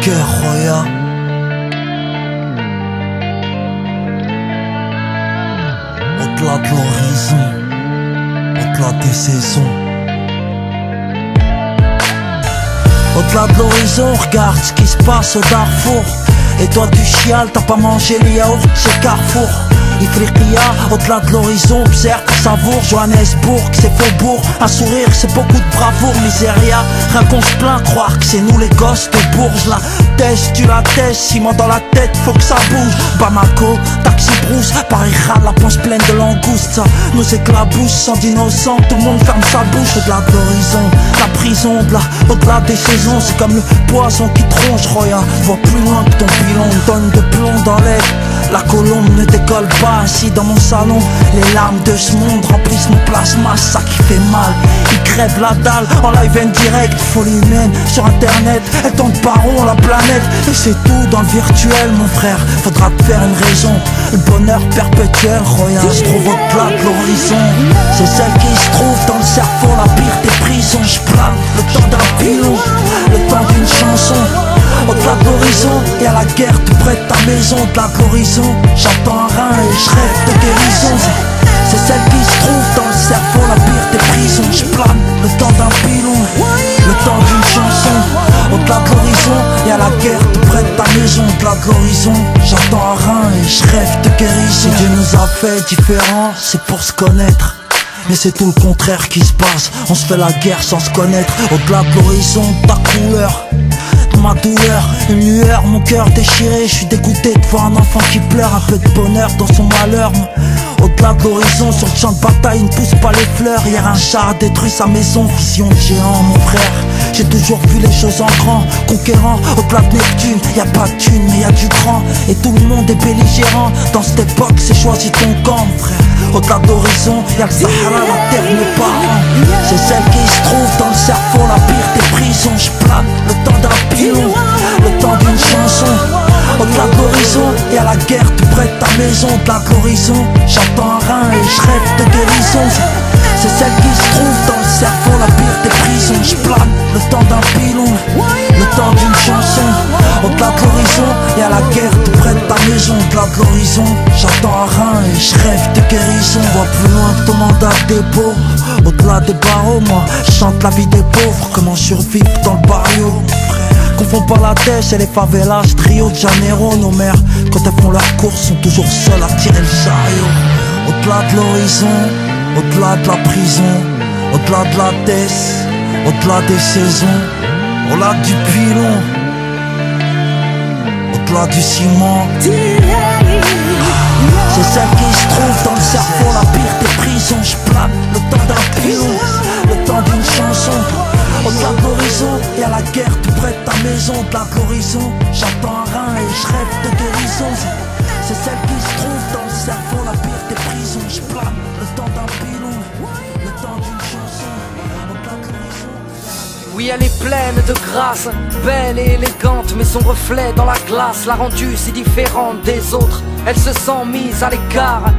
cœur, Roya. Au-delà de l'horizon, au-delà des saisons. Au-delà de l'horizon, regarde ce qui se passe au Darfour. Et toi tu chiales, t'as pas mangé les yaourts chez Carrefour. Ifriqiya, au-delà de l'horizon, observe, savoure. Johannesburg, c'est faubourg. Un sourire, c'est beaucoup de bravoure. Miséria, rien qu'on se plaint, croire que c'est nous les gosses de Bourges. La tèche, tu la tèches, ciment dans la tête, faut que ça bouge. Bamako, taxi brousse, Paris râle, la panse pleine de langoustes. Ça nous éclabousse, sans d'innocents, tout le monde ferme sa bouche. Au-delà de l'horizon, la prison, au-delà des saisons. C'est comme le poison qui tronche, Roya. Vois plus loin que ton pilon, donne de plomb dans l'air. La colombe ne décolle pas ainsi dans mon salon. Les larmes de ce monde remplissent mon plasma, ça qui fait mal. Ils crèvent la dalle en live en direct. Folie humaine sur internet, elle tourne par rond la planète. Et c'est tout dans le virtuel mon frère, faudra te faire une raison. Le bonheur perpétuel, Roya, se trouve au-delà de l'horizon. C'est celle qui se trouve dans le cerveau, la pire des prisons. Je plane le temps d'un pilon, le temps d'une chanson. Au-delà de l'horizon, et à la guerre tout près de ta maison. Au-delà de l'horizon, j'entends un rein et je rêve de guérison. C'est celle qui se trouve dans le cerveau, la pire des prisons. Je plane le temps d'un pilon, le temps d'une chanson. Au-delà de l'horizon, et à la guerre tout près de ta maison. Au-delà de l'horizon, j'entends un rein et je rêve de guérison. Si Dieu nous a fait différents, c'est pour se connaître. Mais c'est tout le contraire qui se passe, on se fait la guerre sans se connaître. Au-delà de l'horizon, ta couleur, ma douleur, une lueur, mon cœur déchiré. Je suis dégoûté de voir un enfant qui pleure, un peu de bonheur dans son malheur. Au-delà de l'horizon, sur le champ de bataille, ne pousse pas les fleurs. Hier un char a détruit sa maison, vision de géant mon frère. J'ai toujours vu les choses en grand, conquérant. Au-delà de Neptune, y'a pas de thune mais y'a du grand. Et tout le monde est belligérant, dans cette époque c'est choisi ton camp mon frère. Au-delà de l'horizon, y'a le Sahara, la terre, mes parents. C'est celle qui se trouve dans le cerveau, la pire des prisons. Je plane le temps d'un pilon, le temps d'une chanson. Au-delà de l'horizon, et à la guerre tout près de ta maison. Au-delà de l'horizon, j'entends un rein et je rêve de guérison. C'est celle qui se trouve dans le cerveau, la pire des prisons. Je plane le temps d'un pilon, le temps d'une chanson. Au-delà de l'horizon, et à la guerre tout près de ta maison. Au-delà de l'horizon, j'entends un rein et je rêve de guérison. Vois plus loin que ton mandat de dépôt. Au-delà des barreaux, moi, je chante la vie des pauvres. Comment survivre dans le barrio. Confonds pas la tête et les favelas, Rio de Janeiro. Nos mères, quand elles font leurs courses, sont toujours seules à tirer le chariot. Au-delà de l'horizon, au-delà de la prison, au-delà de la tête, au-delà des saisons, au-delà du pilon, au-delà du ciment. C'est celle qui se trouve dans le cerveau, la pire des prisons. Je plane le temps d'un pilon, le temps d'une chanson. Au-delà de l'horizon, et à la guerre tout près de ta maison. Au-delà de l'horizon, j'entends un rein et je rêve de guérison. C'est celle qui se trouve dans le cerveau, la pire des prisons. Je plane le temps d'un pilon, le temps d'une chanson. Au-delà de l'horizon. Oui, elle est pleine de grâce, belle et élégante, mais son reflet dans la glace l'a rendue si différente des autres. Elle se sent mise à l'écart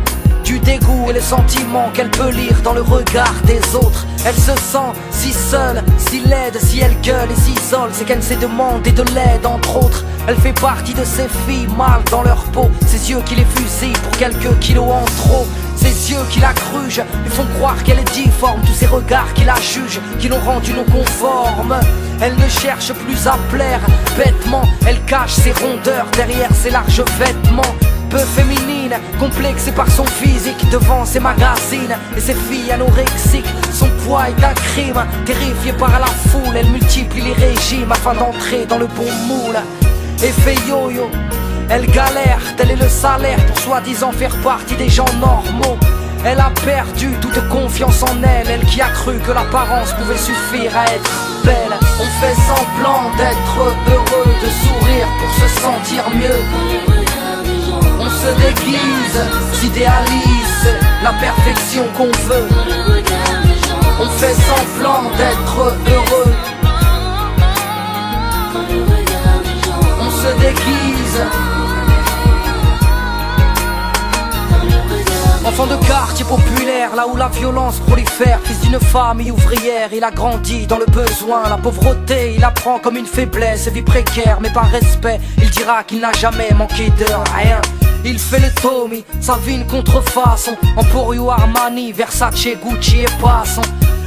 du dégoût et les sentiments qu'elle peut lire dans le regard des autres. Elle se sent si seule, si laide, si elle gueule et s'isole, c'est qu'elle s'est demandé de l'aide entre autres. Elle fait partie de ces filles mal dans leur peau, ces yeux qui les fusillent pour quelques kilos en trop. Ces yeux qui la crugent, lui font croire qu'elle est difforme. Tous ces regards qui la jugent, qui l'ont rendue non conforme. Elle ne cherche plus à plaire, bêtement. Elle cache ses rondeurs derrière ses larges vêtements. Peu féminine, complexée par son physique devant ses magazines et ses filles anorexiques. Son poids est un crime, terrifiée par la foule. Elle multiplie les régimes afin d'entrer dans le bon moule. Effet yo-yo, elle galère, tel est le salaire pour soi-disant faire partie des gens normaux. Elle a perdu toute confiance en elle, elle qui a cru que l'apparence pouvait suffire à être belle. On fait semblant d'être heureux, de sourire pour se sentir mieux. On se déguise, s'idéalise la perfection qu'on veut. On fait semblant d'être heureux. On se déguise. Enfant de quartier populaire, terre, là où la violence prolifère. Fils d'une famille ouvrière, il a grandi dans le besoin. La pauvreté, il apprend comme une faiblesse, vie précaire, mais par respect, il dira qu'il n'a jamais manqué de rien. Il fait le Tommy, sa vie une contrefaçon. Emporio, Armani, Versace, Gucci et passant.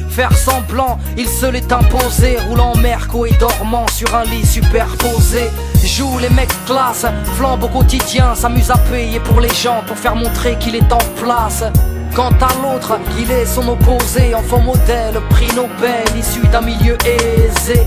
Faire semblant, il se l'est imposé. Roulant Merco et dormant sur un lit superposé. Joue les mecs classe, flambe au quotidien. S'amuse à payer pour les gens, pour faire montrer qu'il est en place. Quant à l'autre, il est son opposé. Enfant modèle, prix Nobel, issu d'un milieu aisé.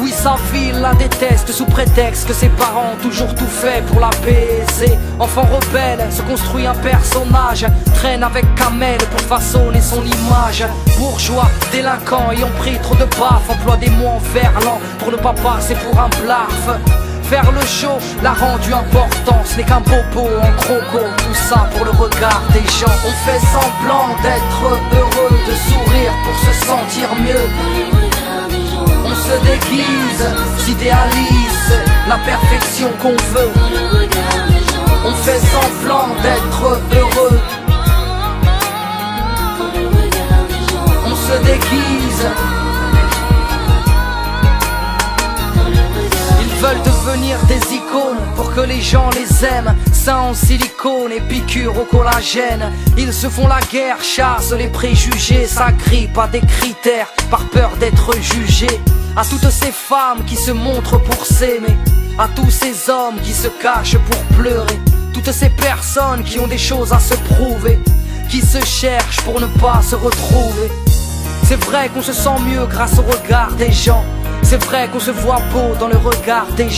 Oui, sa vie, il la déteste sous prétexte que ses parents ont toujours tout fait pour l'apaiser. Enfant rebelle, se construit un personnage, traîne avec Kamel pour façonner son image. Bourgeois, délinquant, ayant pris trop de baffes, emploie des mots en verlan pour ne pas passer pour un blaf. Faire le show l'a rendu important, ce n'est qu'un bobo en croco, tout ça pour le regard des gens. On fait semblant d'être heureux, de sourire pour se sentir mieux. On se déguise, s'idéalise la perfection qu'on veut. On fait semblant d'être heureux. On se déguise. Ils veulent devenir des icônes pour que les gens les aiment. Seins en silicone et piqûres au collagène. Ils se font la guerre, chassent les préjugés, s'agrippent à des critères par peur d'être jugés. À toutes ces femmes qui se montrent pour s'aimer, à tous ces hommes qui se cachent pour pleurer, toutes ces personnes qui ont des choses à se prouver, qui se cherchent pour ne pas se retrouver. C'est vrai qu'on se sent mieux grâce au regard des gens. C'est vrai qu'on se voit beau dans le regard des gens.